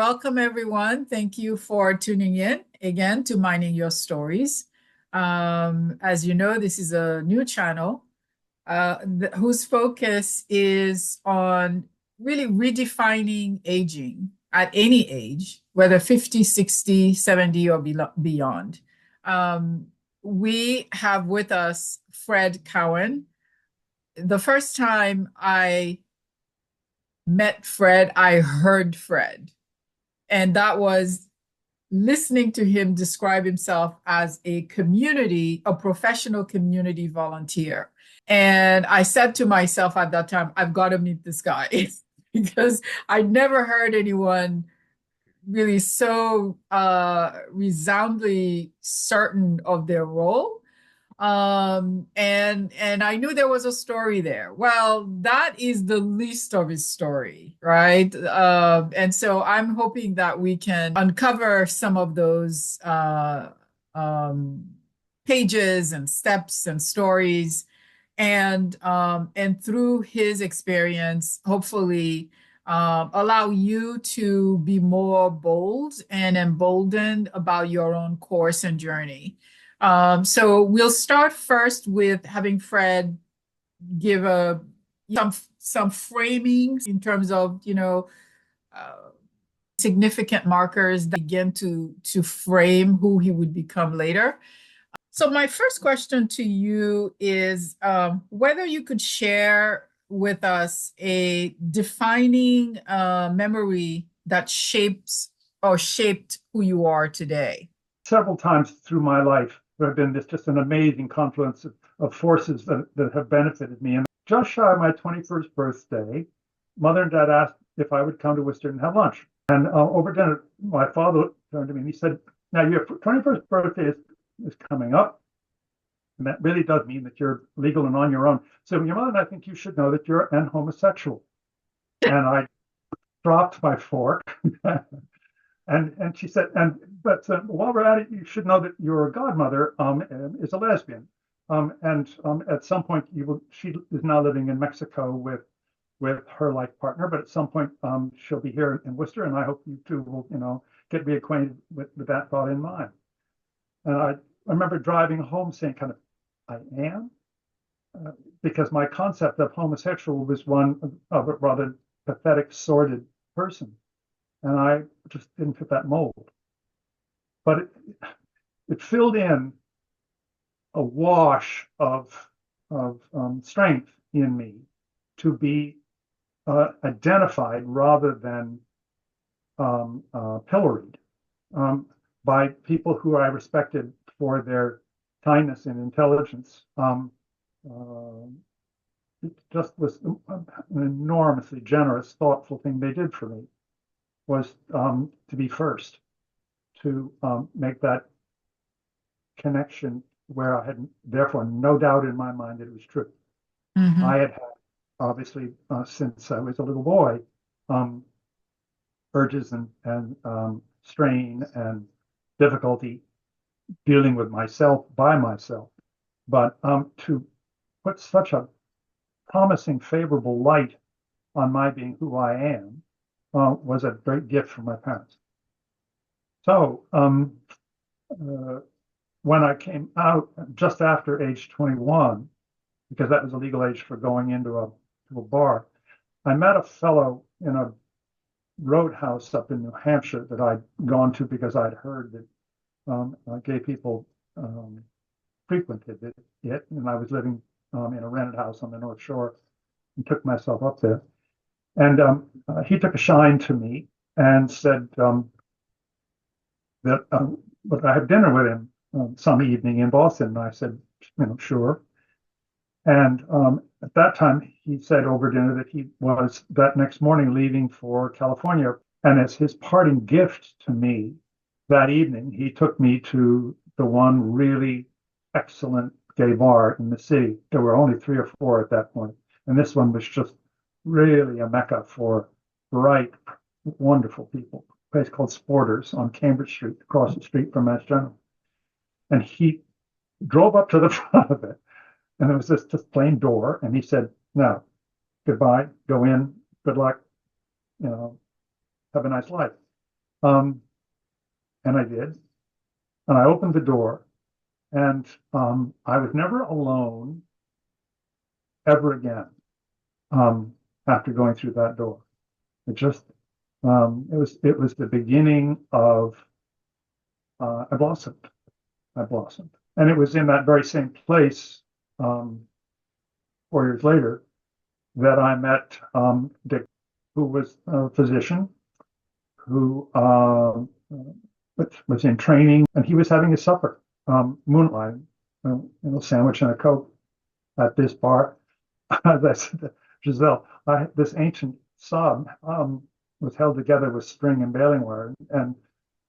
Welcome, everyone. Thank you for tuning in again to Minding Your Stories. As you know, this is a new channel whose focus is on really redefining aging at any age, whether 50, 60, 70, or beyond. We have with us Fred Cowan. The first time I met Fred, I heard Fred. And that was listening to him describe himself as a professional community volunteer. And I said to myself at that time, I've got to meet this guy because I never heard anyone really so resoundingly certain of their role. And I knew there was a story there. Well, that is the least of his story, right? And so I'm hoping that we can uncover some of those pages and steps and stories, and through his experience, hopefully allow you to be more bold and emboldened about your own course and journey. So we'll start first with having Fred give some framings in terms of significant markers that begin to frame who he would become later. So my first question to you is whether you could share with us a defining memory that shaped who you are today. Several times through my life, there have been just an amazing confluence of forces that have benefited me. And just shy of my 21st birthday, Mother and Dad asked if I would come to Worcester and have lunch. And over dinner, my father turned to me and he said, "Now your 21st birthday is coming up. And that really does mean that you're legal and on your own. So your mother and I think you should know that you're an homosexual." And I dropped my fork. And she said, but while we're at it, you should know that your godmother is a lesbian. And at some point, she is now living in Mexico with her life partner, but at some point she'll be here in Worcester, and I hope you two will, get reacquainted with that thought in mind. And I remember driving home saying kind of, I am? Because my concept of homosexual was one of a rather pathetic, sordid person. And I just didn't fit that mold. But it filled in a wash of strength in me to be identified rather than pilloried by people who I respected for their kindness and intelligence. It just was an enormously generous, thoughtful thing they did for me. Was to be first, to make that connection where I had therefore no doubt in my mind that it was true. Mm-hmm. I had obviously, since I was a little boy, urges and strain and difficulty dealing with myself by myself. But to put such a promising, favorable light on my being who I am, was a great gift from my parents. So when I came out just after age 21, because that was a legal age for going into a bar, I met a fellow in a roadhouse up in New Hampshire that I'd gone to because I'd heard that gay people frequented it, and I was living in a rented house on the North Shore and took myself up there. And he took a shine to me and said that would I have dinner with him some evening in Boston? And I said, sure. And at that time, he said over dinner that he was that next morning leaving for California. And as his parting gift to me that evening, he took me to the one really excellent gay bar in the city. There were only 3 or 4 at that point. And this one was just really a mecca for bright, wonderful people. A place called Sporters on Cambridge Street, across the street from Mass General. And he drove up to the front of it, and there was this just plain door, and he said, "Now, goodbye, go in, good luck, have a nice life." Um, and I did. And I opened the door, and I was never alone ever again after going through that door. It just it was the beginning of I blossomed. I blossomed, and it was in that very same place 4 years later that I met Dick, who was a physician who was in training, and he was having a supper, moonlighting, sandwich and a Coke at this bar. That's Giselle. This ancient Saab was held together with string and baling wire, and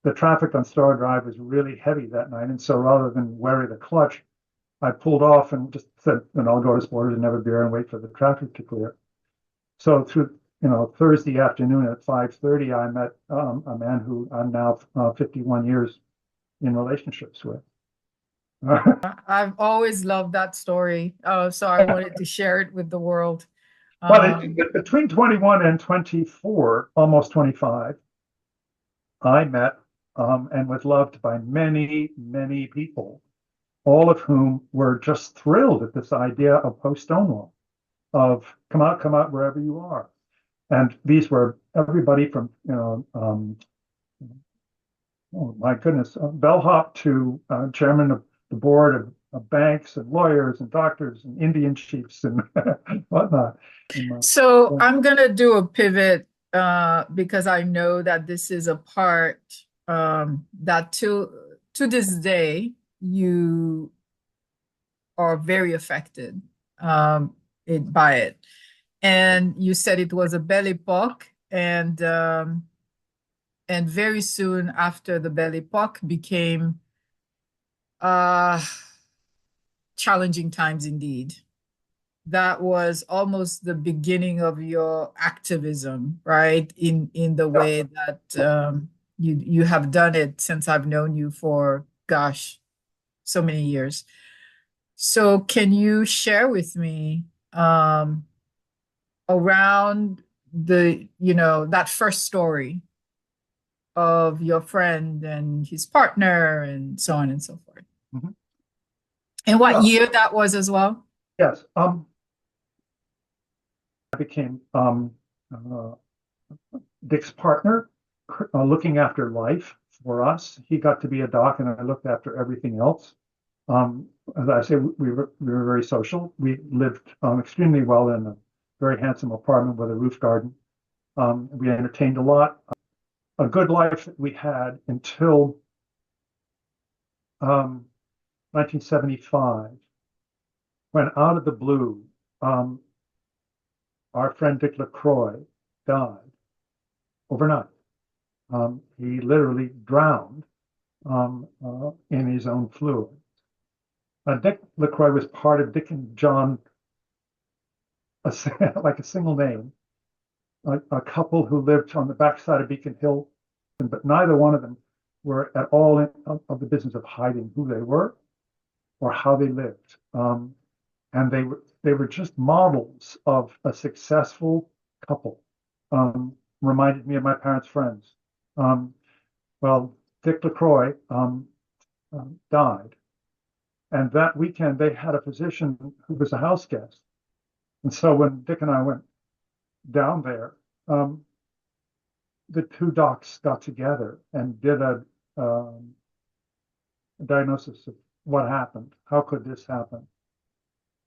the traffic on Star Drive was really heavy that night. And so rather than worry the clutch, I pulled off and just said, I'll go to Sporters and have a beer and wait for the traffic to clear. So through Thursday afternoon at 5:30, I met a man who I'm now 51 years in relationships with. I've always loved that story. So I wanted to share it with the world. But between 21 and 24, almost 25, I met and was loved by many, many people, all of whom were just thrilled at this idea of post-Stonewall, of come out wherever you are. And these were everybody from, oh my goodness, bellhop to chairman of the board of banks and lawyers and doctors and Indian chiefs and whatnot. So I'm going to do a pivot because I know that this is a part that to this day you are very affected by it. And you said it was a Belle Époque, and very soon after the Belle Époque became challenging times indeed. That was almost the beginning of your activism, right? In the way that you have done it since I've known you for, gosh, so many years. So can you share with me around that first story of your friend and his partner and so on and so forth? Mm-hmm. And what year that was as well? Yes. I became Dick's partner, looking after life for us. He got to be a doc, and I looked after everything else. As I say, we were very social. We lived extremely well in a very handsome apartment with a roof garden. We entertained a lot. A good life that we had until 1975, when out of the blue, our friend Dick LaCroix died overnight. He literally drowned in his own fluid. Dick LaCroix was part of Dick and John, like a single name, a couple who lived on the backside of Beacon Hill, but neither one of them were at all of the business of hiding who they were or how they lived. And they were just models of a successful couple. Reminded me of my parents' friends. Well, Dick LaCroix died. And that weekend, they had a physician who was a house guest. And so when Dick and I went down there, the two docs got together and did a diagnosis of what happened. How could this happen?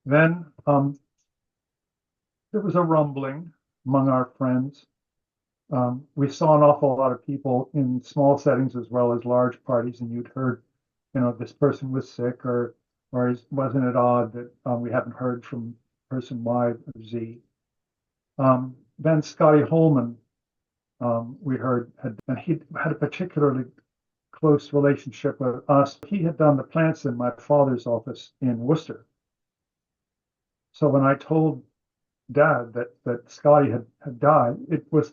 Then there was a rumbling among our friends. We saw an awful lot of people in small settings as well as large parties, and you'd heard, this person was sick, or wasn't it odd that we haven't heard from person Y or Z? Then Scotty Holman, we heard, and he had a particularly close relationship with us. He had done the plants in my father's office in Worcester. So when I told Dad that Scotty had died, it was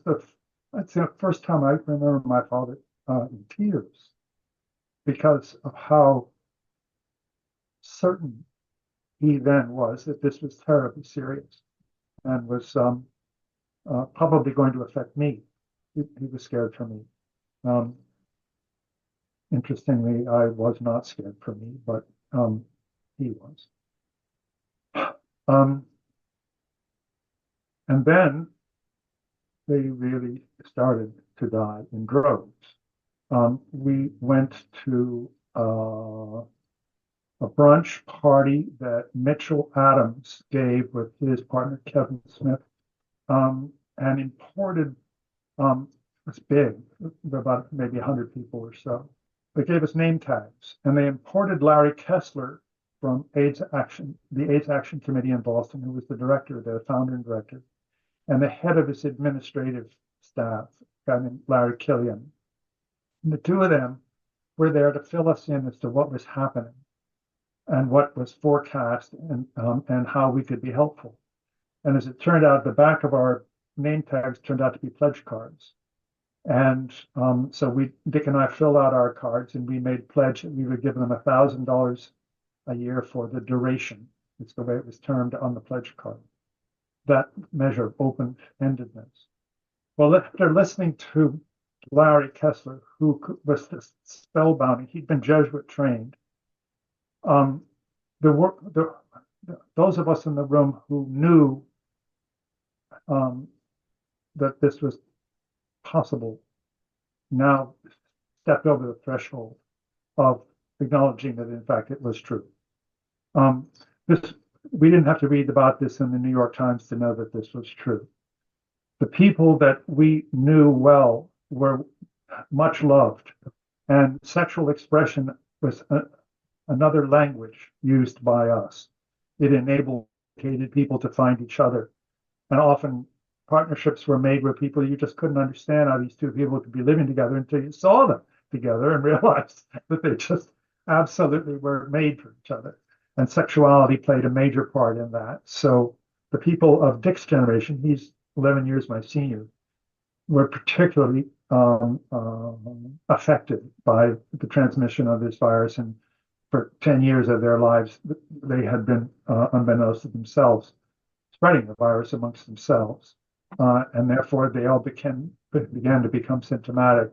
I'd say the first time I remember my father in tears because of how certain he then was that this was terribly serious and was probably going to affect me. He was scared for me. Interestingly, I was not scared for me, but he was. And then they really started to die in droves. We went to a brunch party that Mitchell Adams gave with his partner Kevin Smith, and imported. It's big, about maybe 100 people or so. They gave us name tags, and they imported Larry Kessler from AIDS Action, the AIDS Action Committee in Boston, who was the director, the founder and director, and the head of his administrative staff, a guy named Larry Killian. And the two of them were there to fill us in as to what was happening and what was forecast, and how we could be helpful. And as it turned out, the back of our name tags turned out to be pledge cards. And so Dick and I filled out our cards, and we made pledge that we would give them $1,000 a year for the duration. It's the way it was termed on the pledge card. That measure of open-endedness. Well, after listening to Larry Kessler, who was spellbound, he'd been Jesuit trained. Those of us in the room who knew that this was possible now stepped over the threshold of acknowledging that in fact it was true. We didn't have to read about this in the New York Times to know that this was true. The people that we knew well were much loved, and sexual expression was another language used by us. It enabled people to find each other, and often partnerships were made where people, you just couldn't understand how these two people could be living together until you saw them together and realized that they just absolutely were made for each other. And sexuality played a major part in that. So the people of Dick's generation, he's 11 years my senior, were particularly affected by the transmission of this virus. And for 10 years of their lives, they had been, unbeknownst to themselves, spreading the virus amongst themselves. And therefore, they all began to become symptomatic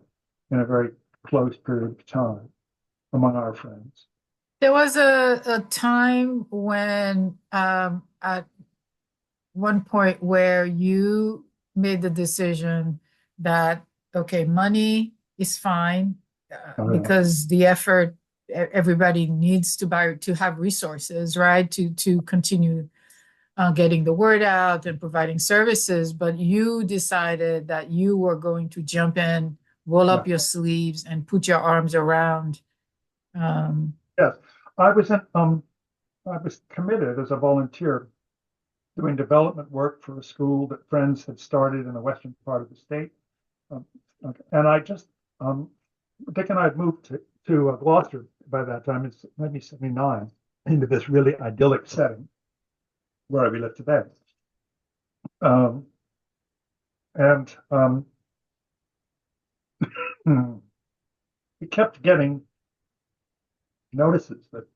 in a very close period of time among our friends. There was a time when, at one point, where you made the decision that, okay, money is fine, because the effort, everybody needs to have resources, right, to continue getting the word out and providing services. But you decided that you were going to jump in, roll up your sleeves, and put your arms around. Yes, I was committed as a volunteer doing development work for a school that friends had started in the western part of the state. And I just, Dick and I had moved to Gloucester by that time, it's 1979, into this really idyllic setting where we live today. We kept getting notices that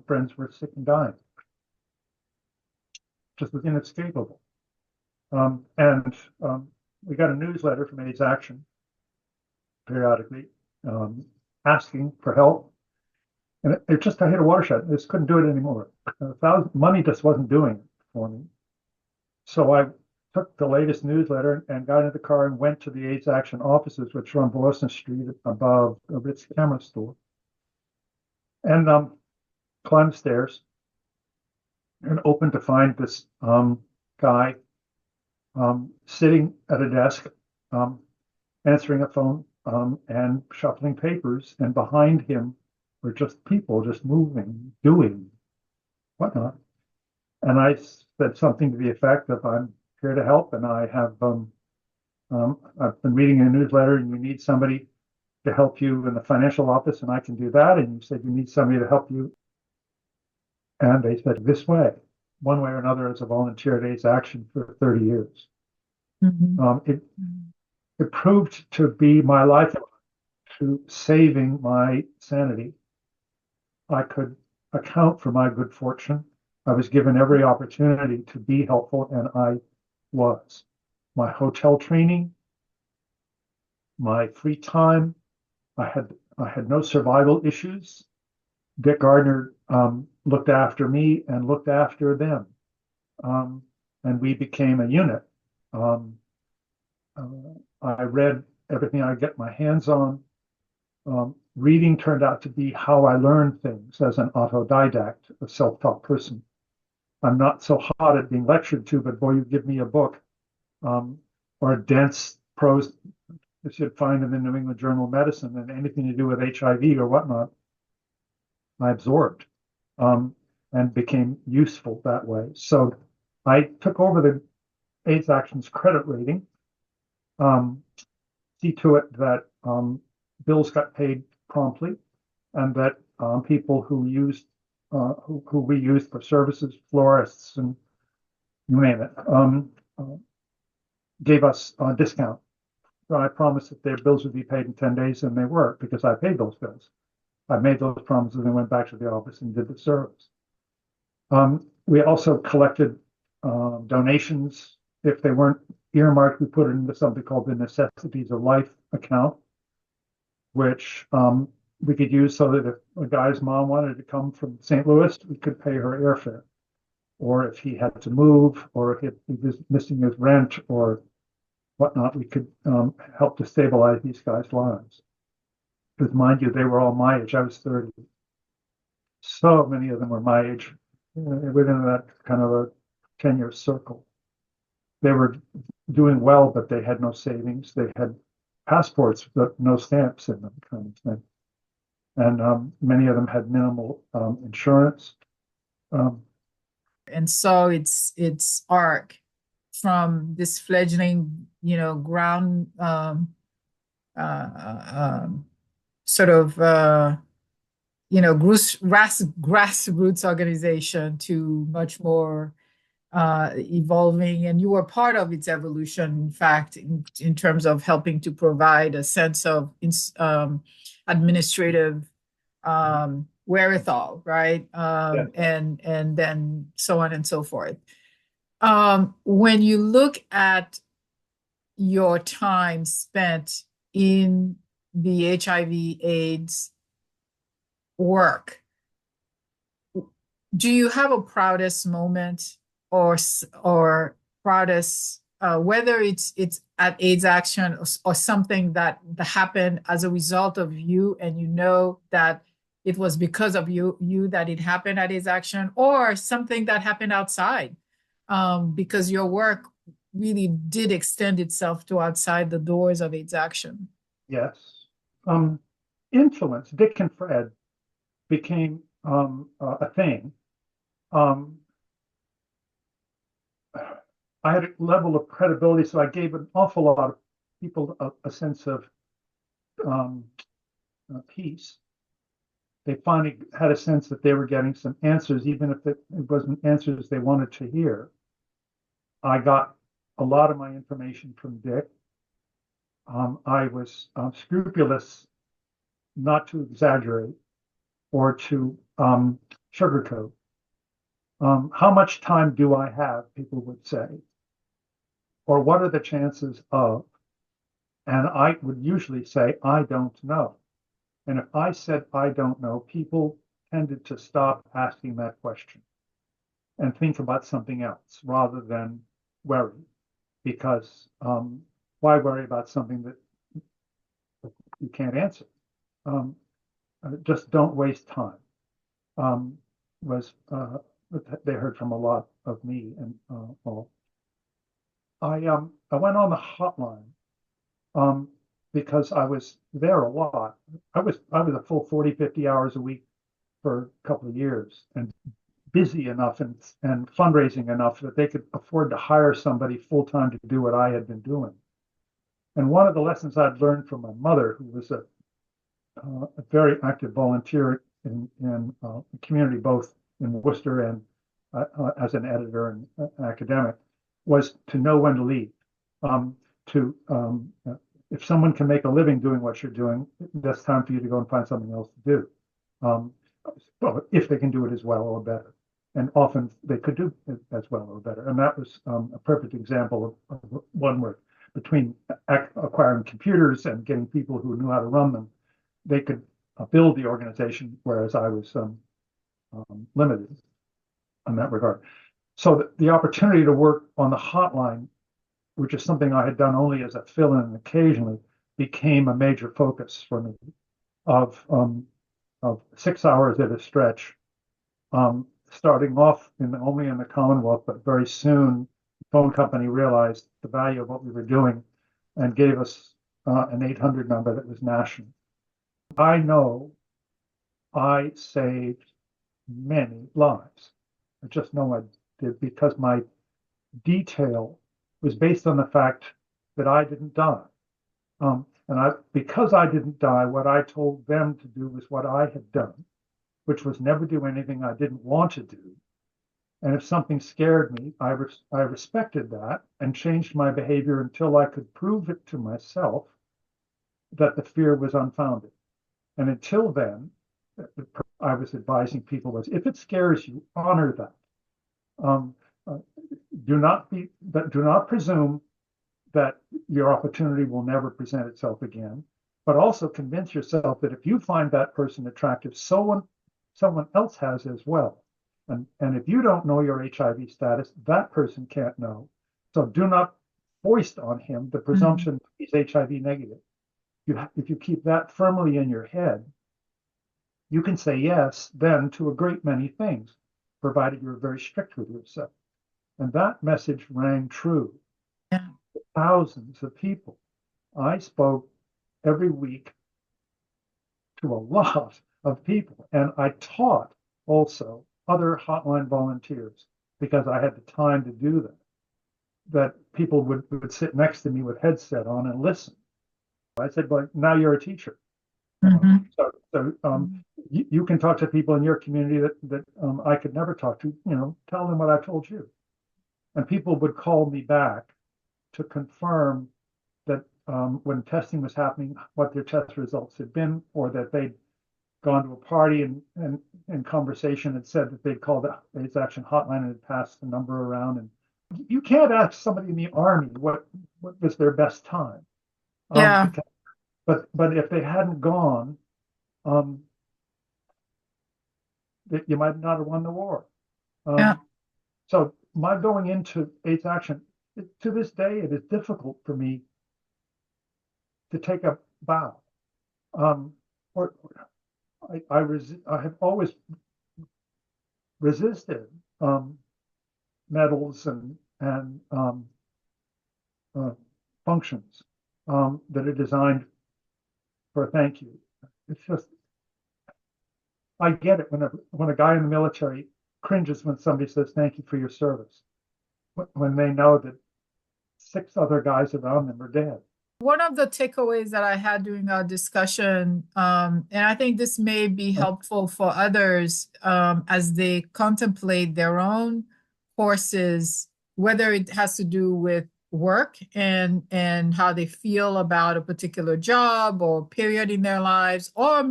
friends were sick and dying. Just was inescapable. We got a newsletter from AIDS Action periodically, asking for help. And it just, I hit a watershed. I just couldn't do it anymore. Money just wasn't doing it for me. So I took the latest newsletter and got into the car and went to the AIDS Action offices, which are on Boston Street above the Ritz Camera Store. And climbed the stairs and opened to find this guy sitting at a desk, answering a phone, and shuffling papers. And behind him were just people just moving, doing whatnot. And I said something to the effect of, I'm here to help, and I have I've been reading your newsletter, and you need somebody to help you in the financial office, and I can do that. And you said you need somebody to help you. And they said, this way, one way or another, as a volunteer at AIDS Action for 30 years. Mm-hmm. It proved to be my life to saving my sanity. I could account for my good fortune. I was given every opportunity to be helpful, and I was. My hotel training, my free time. I had no survival issues. Dick Gardner looked after me and looked after them, and we became a unit. Um, I read everything I get my hands on. Reading turned out to be how I learned things as an autodidact, a self-taught person. I'm not so hot at being lectured to, but boy, you give me a book or a dense prose that you'd find in the New England Journal of Medicine and anything to do with HIV or whatnot, I absorbed and became useful that way. So I took over the AIDS Action's credit rating, see to it that bills got paid promptly, and that people who used who we used for services, florists and you name it, gave us a discount. So I promised that their bills would be paid in 10 days, and they were, because I paid those bills. I made those promises and went back to the office and did the service. We also collected donations. If they weren't earmarked, we put it into something called the Necessities of Life account, which we could use so that if a guy's mom wanted to come from St. Louis, we could pay her airfare. Or if he had to move, or if he was missing his rent or whatnot, we could help to stabilize these guys' lives. Because mind you, they were all my age. I was 30. So many of them were my age within that kind of a 10-year circle. They were doing well, but they had no savings. They had passports, but no stamps in them, kind of thing. And many of them had minimal insurance. And so it's arc from this fledgling, ground sort of grassroots organization to much more evolving, and you were part of its evolution, in fact, in terms of helping to provide a sense of administrative wherewithal, right? Yeah. And then so on and so forth. When you look at your time spent in the HIV/AIDS work, do you have a proudest moment or proudest, whether it's at AIDS Action or something that happened as a result of you, and that it was because of you that it happened at AIDS Action, or something that happened outside, because your work really did extend itself to outside the doors of AIDS Action? Yes. Influence, Dick and Fred became a thing. I had a level of credibility, so I gave an awful lot of people a sense of peace. They finally had a sense that they were getting some answers, even if it wasn't answers they wanted to hear. I got a lot of my information from Dick. I was scrupulous not to exaggerate or to sugarcoat. How much time do I have, people would say, or what are the chances of? And I would usually say, I don't know. And if I said, I don't know, people tended to stop asking that question and think about something else rather than worry. Because why worry about something that you can't answer? Just don't waste time. They heard from a lot of me and all. I went on the hotline because I was there a lot. I was a full 40, 50 hours a week for a couple of years, and busy enough and fundraising enough that they could afford to hire somebody full time to do what I had been doing. And one of the lessons I'd learned from my mother, who was a very active volunteer in the community, both in Worcester and as an editor and academic, was to know when to leave. If someone can make a living doing what you're doing, that's time for you to go and find something else to do. Well, if they can do it as well or better. And often they could do it as well or better. And that was a perfect example of one word. between acquiring computers and getting people who knew how to run them, they could build the organization, whereas I was limited in that regard. So the opportunity to work on the hotline, which is something I had done only as a fill-in occasionally, became a major focus for me of 6 hours at a stretch, starting off only in the Commonwealth, but very soon the phone company realized the value of what we were doing and gave us an 800 number that was national. I know I saved many lives. I just know I did because my detail was based on the fact that I didn't die. Because I didn't die, what I told them to do was what I had done, which was never do anything I didn't want to do. And if something scared me, I respected that and changed my behavior until I could prove it to myself that the fear was unfounded. And until then, I was advising people was, if it scares you, honor that. Do not presume that your opportunity will never present itself again, but also convince yourself that if you find that person attractive, someone else has as well. And if you don't know your HIV status, that person can't know. So do not foist on him the presumption he's HIV negative. If you keep that firmly in your head, you can say yes then to a great many things, provided you're very strict with yourself. And that message rang true. Yeah. Thousands of people. I spoke every week to a lot of people, and I taught also other hotline volunteers because I had the time to do that. That people would sit next to me with headset on and listen. I said, "Well, now you're a teacher." You can talk to people in your community that I could never talk to. Tell them what I told you, and people would call me back to confirm that when testing was happening, what their test results had been, or that they'd gone to a party and in conversation had said that they'd called the AIDS Action Hotline and had passed the number around. And you can't ask somebody in the Army what was their best time. Yeah. But if they hadn't gone, you might not have won the war. Yeah. So my going into AIDS Action, to this day, it is difficult for me to take a bow. I have always resisted medals and functions that are designed for a thank you. It's just, I get it when a guy in the military cringes when somebody says thank you for your service, when they know that 6 other guys around them are dead. One of the takeaways that I had during our discussion, and I think this may be helpful for others as they contemplate their own courses, whether it has to do with work and how they feel about a particular job or period in their lives, or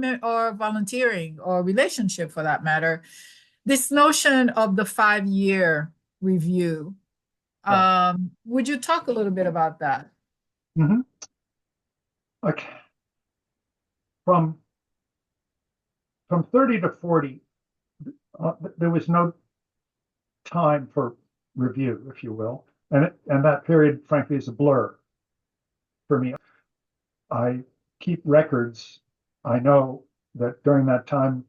volunteering or relationship for that matter. This notion of the 5-year review. Would you talk a little bit about that? Mm-hmm. Okay. From 30 to 40, there was no time for review, if you will, and that period, frankly, is a blur for me. I keep records. I know that during that time,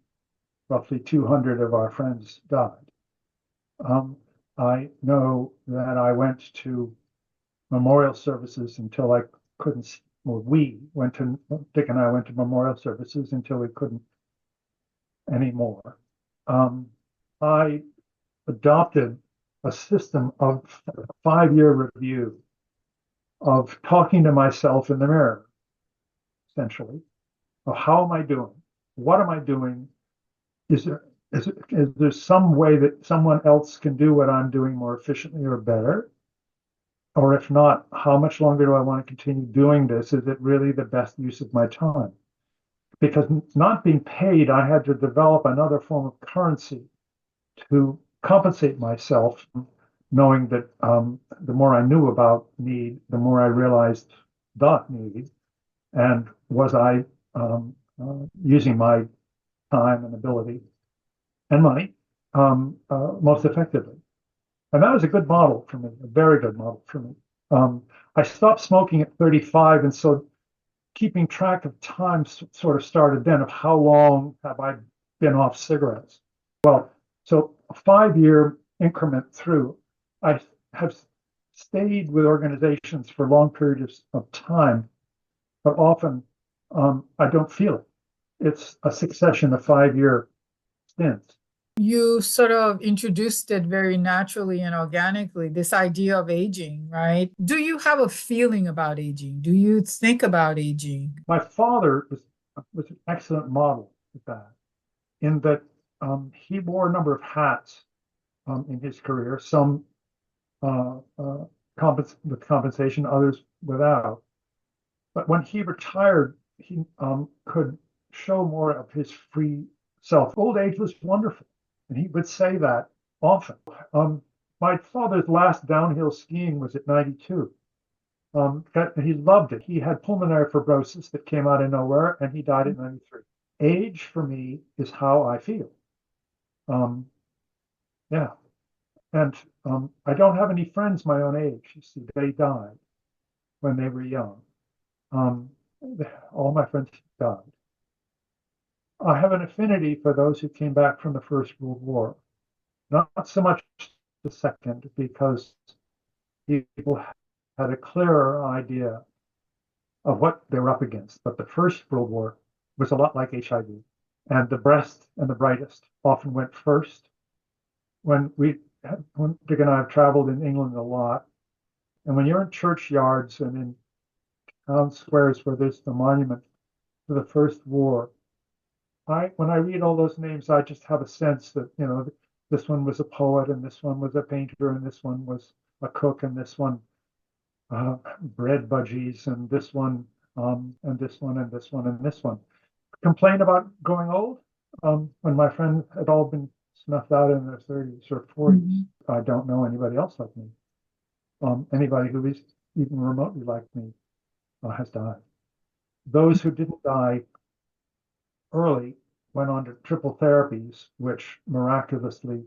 roughly 200 of our friends died. I know that I went to memorial services until I couldn't. Well, Dick and I went to memorial services until we couldn't anymore. I adopted a system of 5-year review of talking to myself in the mirror, essentially, of how am I doing? What am I doing? Is there some way that someone else can do what I'm doing more efficiently or better? Or if not, how much longer do I want to continue doing this? Is it really the best use of my time? Because not being paid, I had to develop another form of currency to compensate myself knowing that the more I knew about need, the more I realized the need, and was I using my time and ability and money most effectively. And that was a good model for me, a very good model for me. I stopped smoking at 35, and so keeping track of time sort of started then of how long have I been off cigarettes. Well, so a 5 year increment through, I have stayed with organizations for long periods of time, but often I don't feel it. It's a succession of 5 year stints. You sort of introduced it very naturally and organically, this idea of aging, right? Do you have a feeling about aging? Do you think about aging? My father was an excellent model of that, in that he wore a number of hats in his career, some with compensation, others without. But when he retired, he could show more of his free self. Old age was wonderful, and he would say that often. My father's last downhill skiing was at 92. He loved it. He had pulmonary fibrosis that came out of nowhere, and he died at 93. Age for me is how I feel. Um, yeah. And I don't have any friends my own age. You see, they died when they were young. Um, all my friends died. I have an affinity for those who came back from the First World War, not so much the second, because people had a clearer idea of what they were up against. But the First World War was a lot like HIV, and the best and the brightest often went first. When Dick and I have traveled in England a lot, and when you're in churchyards and in town squares where there's the monument to the First War, when I read all those names, I just have a sense that, this one was a poet, and this one was a painter, and this one was a cook, and this one bread budgies, and this one, and this one, and this one, and this one. Complain about growing old? When my friends had all been snuffed out in their 30s or 40s, I don't know anybody else like me. Anybody who is even remotely like me has died. Those who didn't die early went on to triple therapies, which miraculously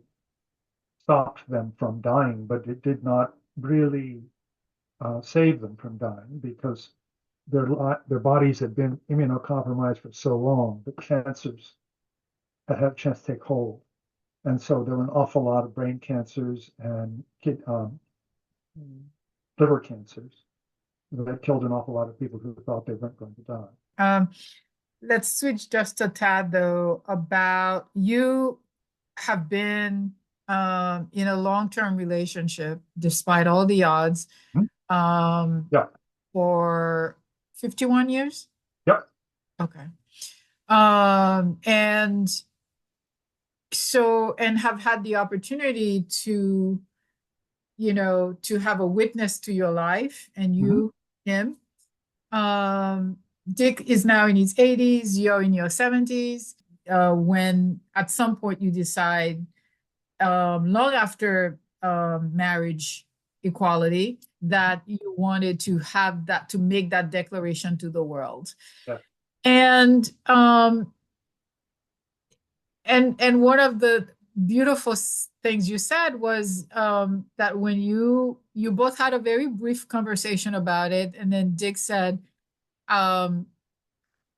stopped them from dying, but it did not really save them from dying, because their bodies had been immunocompromised for so long that cancers had a chance to take hold. And so there were an awful lot of brain cancers and liver cancers that killed an awful lot of people who thought they weren't going to die. Let's switch just a tad, though, about you have been in a long-term relationship, despite all the odds, Yeah. for 51 years? Yep. Okay. And have had the opportunity to, to have a witness to your life, and you, him. Dick is now in his 80s, you're in your 70s. When at some point you decide, long after marriage equality, that you wanted to have that, to make that declaration to the world. Yeah. And one of the beautiful things you said was that when you both had a very brief conversation about it, and then Dick said, as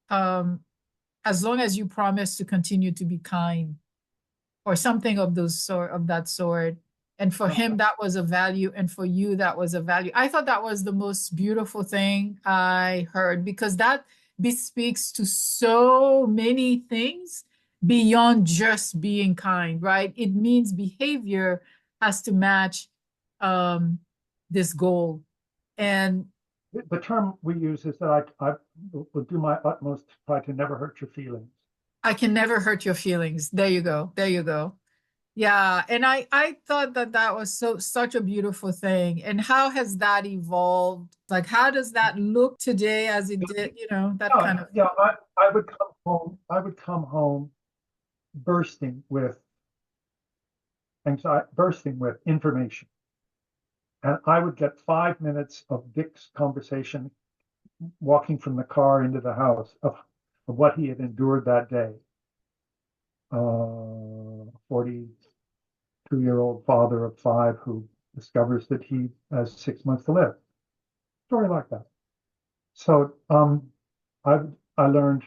long as you promise to continue to be kind, or something of that sort. And for him, that was a value, and for you, that was a value. I thought that was the most beautiful thing I heard, because that bespeaks to so many things beyond just being kind, right? It means behavior has to match this goal. And the term we use is that I will do my utmost to try to never hurt your feelings. I can never hurt your feelings. There you go. There you go. Yeah. And I thought that was such a beautiful thing. And how has that evolved? Like, how does that look today as it did, that kind of. Yeah, I would come home bursting with anxiety, bursting with information. And I would get 5 minutes of Dick's conversation walking from the car into the house of what he had endured that day. 42-year-old father of 5 who discovers that he has 6 months to live. Story like that. So I learned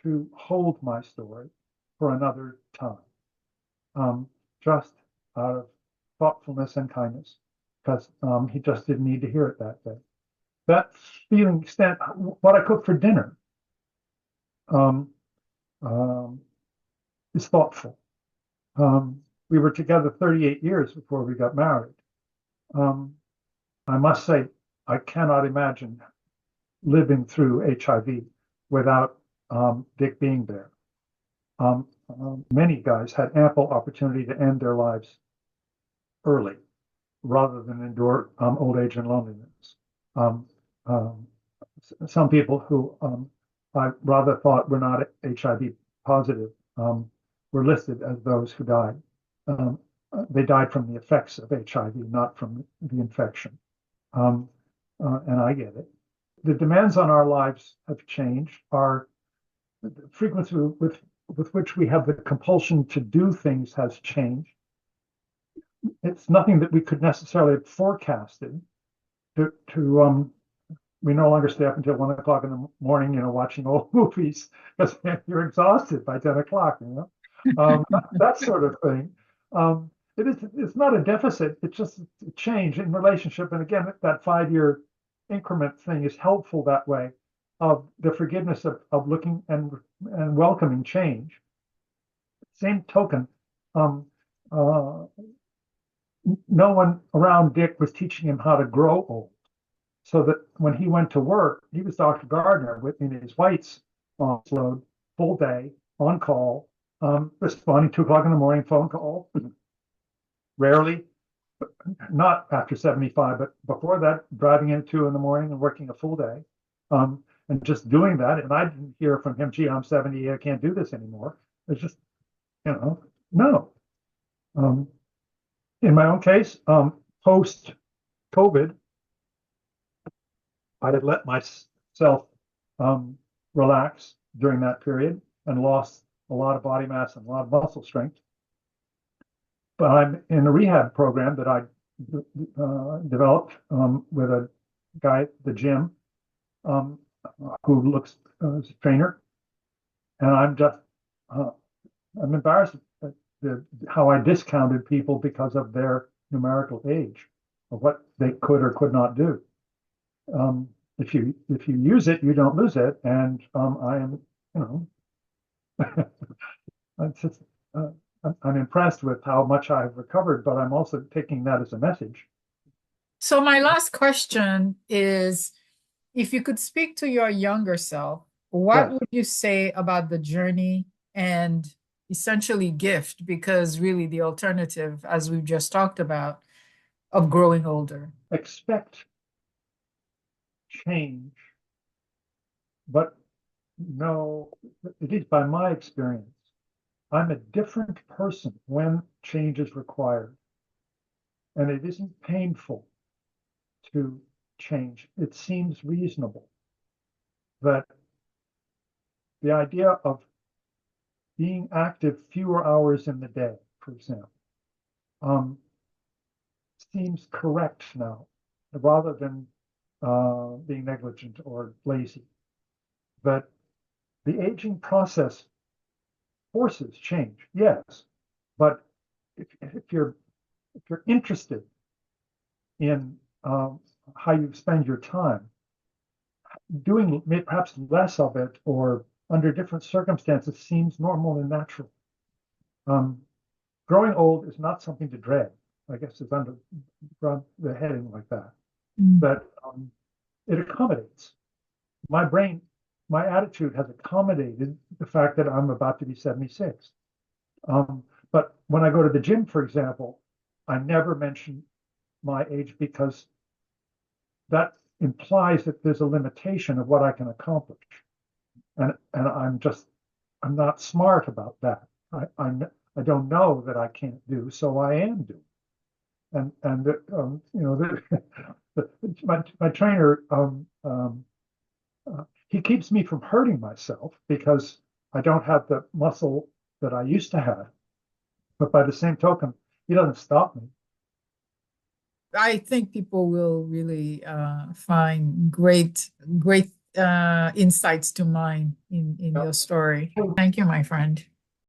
to hold my story for another time, just out of thoughtfulness and kindness, because he just didn't need to hear it that day. That feeling extent, what I cook for dinner um, um, is thoughtful. We were together 38 years before we got married. I must say, I cannot imagine living through HIV without Dick being there. Many guys had ample opportunity to end their lives early rather than endure old age and loneliness. Um, um, some people who I rather thought were not HIV positive were listed as those who died. They died from the effects of HIV, not from the infection. And I get it. The demands on our lives have changed. Our frequency with which we have the compulsion to do things has changed. It's nothing that we could necessarily have forecasted. We no longer stay up until 1 o'clock in the morning, watching old movies because you're exhausted by 10 o'clock, that sort of thing. It's not a deficit, it's just a change in relationship. And again, that 5-year increment thing is helpful that way, of the forgiveness of looking and welcoming change. Same token, no one around Dick was teaching him how to grow old. So that when he went to work, he was Dr. Gardner in his whites on load, full day, on call, responding 2 o'clock in the morning, phone call. Rarely, not after 75, but before that, driving in 2 in the morning and working a full day, and just doing that. And I didn't hear from him, gee, I'm 70, I can't do this anymore. It's just, no. In my own case, post-COVID, I had let myself relax during that period and lost a lot of body mass and a lot of muscle strength. But I'm in a rehab program that I developed with a guy at the gym who looks as a trainer. And I'm embarrassed at how I discounted people because of their numerical age, of what they could or could not do. If you use it, you don't lose it. And I am, I'm impressed with how much I've recovered, but I'm also taking that as a message. So my last question is, if you could speak to your younger self, what would you say about the journey and essentially gift? Because really the alternative, as we've just talked about, of growing older. Expect change, but no, at least by my experience, I'm a different person when change is required. And it isn't painful to change. It seems reasonable that the idea of being active fewer hours in the day, for example, seems correct now, rather than being negligent or lazy. But the aging process forces change, yes, but if you're interested in how you spend your time, doing perhaps less of it or under different circumstances seems normal and natural. Growing old is not something to dread. I guess it's under the heading like that. But it accommodates. My brain, my attitude has accommodated the fact that I'm about to be 76. But when I go to the gym, for example, I never mention my age because that implies that there's a limitation of what I can accomplish. And I'm not smart about that. I don't know that I can't do, so I am doing. and my trainer, he keeps me from hurting myself because I don't have the muscle that I used to have. But by the same token, he doesn't stop me. I think people will really find great insights to mine in your story. Thank you, my friend.